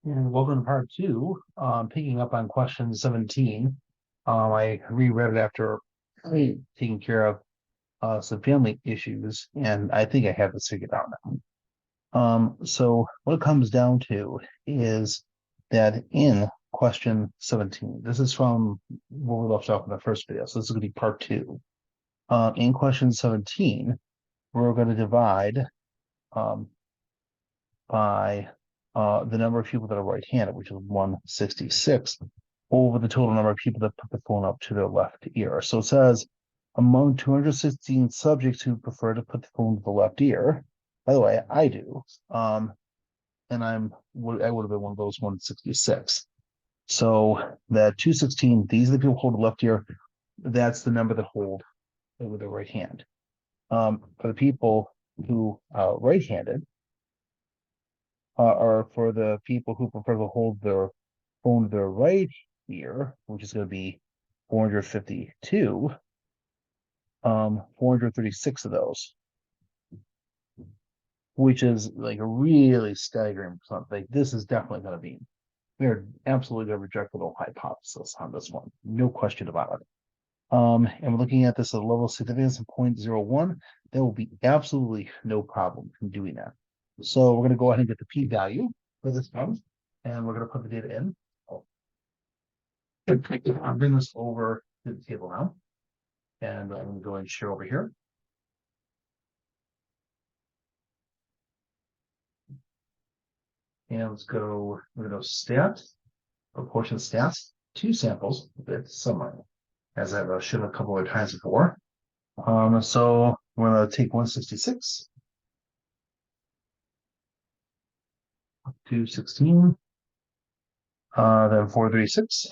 And welcome to part two. Picking up on question 17. I reread it after taking care of some family issues, and I think I have this figured out now. So what it comes down to is that in question 17, this is from where we left off in the first video, so this is going to be part two. In question 17, we're going to divide um, by the number of people that are right-handed, which is 166, over the total number of people that put the phone up to their left ear. So it says, among 216 subjects who prefer to put the phone to the left ear, by the way, I do, and I would have been one of those 166. So that 216, these are the people who hold the left ear. That's the number that hold it with their right hand. For the people who right-handed, are for the people who prefer to hold their phone to their right ear, which is going to be 452, 436 of those, which is like a really staggering percent. Like this is definitely going to be, they're absolutely going to reject the null hypothesis on this one, no question about it. And we're looking at this at a level of significance of 0.01. There will be absolutely no problem in doing that. So we're going to go ahead and get the p-value for this one, and we're going to put the data in. I'll bring this over to the table now, and I'm going to go and share over here. And let's go, we're going to stat, proportion stats, two samples with summary, as I've shown a couple of times before. So we're going to take 166, 216, then 436,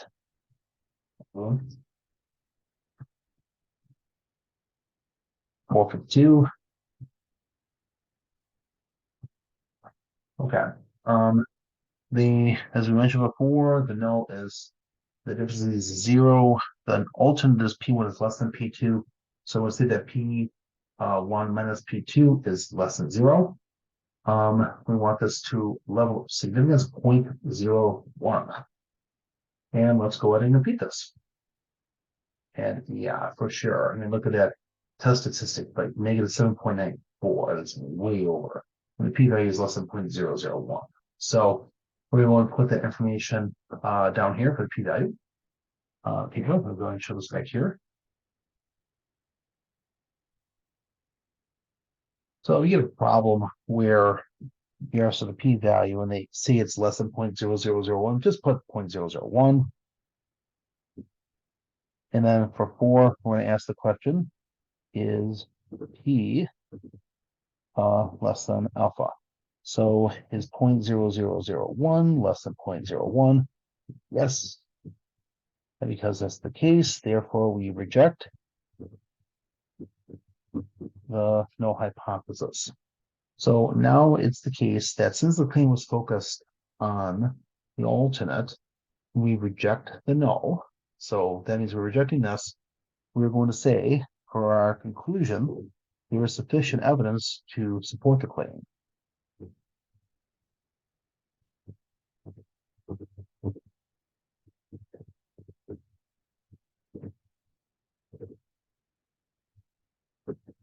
452. Okay. As we mentioned before, the null is the difference is 0. The alternate is P1 is less than P2. So we'll say that P1 minus P2 is less than 0. We want this to level of significance 0.01. And let's go ahead and repeat this. And yeah, for sure. I mean, look at that test statistic, like negative 7.94. That's way over. And the p-value is less than 0.001. So we're going to put that information down here for the p-value. People, I'm going to show this back here. So we get a problem where you ask for the p-value and they say it's less than 0.0001, just put 0.001. And then for 4, we're going to ask the question, is p less than alpha? So is 0.0001 less than 0.01? Yes. And because that's the case, therefore we reject the null hypothesis. So now it's the case that since the claim was focused on the alternate, we reject the null. So that means we're rejecting this. We're going to say, for our conclusion, there is sufficient evidence to support the claim.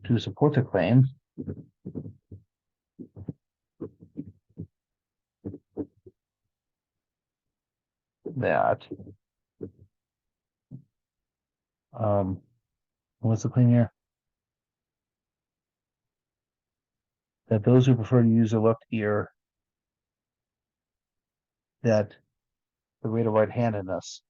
To support the claim, that what's the claim here? That those who prefer to use their left ear, that the rate of right-handedness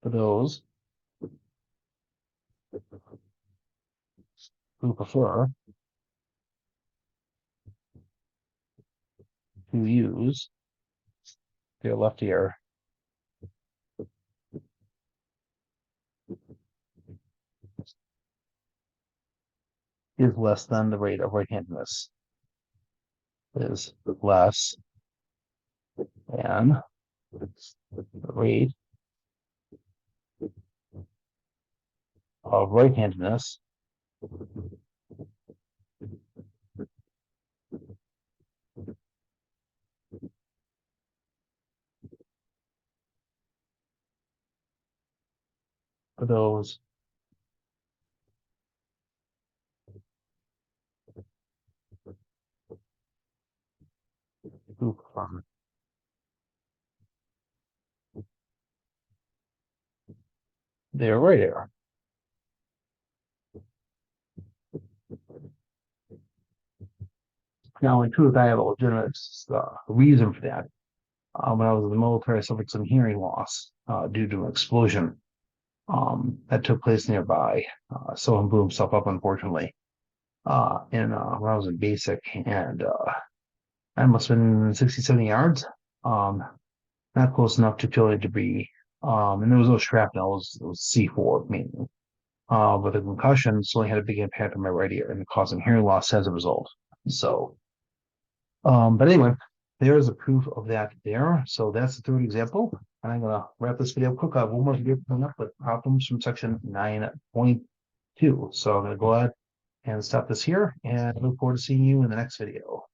for those who prefer to use their left ear is less than the rate of right-handedness. Is less than the rate of right-handedness. For those who perform. They're right there. Now, in truth, I have a legitimate reason for that. When I was in the military, I suffered some hearing loss due to an explosion that took place nearby. Someone blew himself up, unfortunately. And when I was in basic, and I must have been 60, 70 yards, um, not close enough to feel any debris. And there was no shrapnel, it was C4 mainly. But the concussion slowly had a big impact on my right ear and causing hearing loss as a result. So, but anyway, there's a proof of that there. So that's the third example. And I'm gonna wrap this video quick. One more video coming up with problems from section 9.2. So I'm gonna go ahead and stop this here and look forward to seeing you in the next video.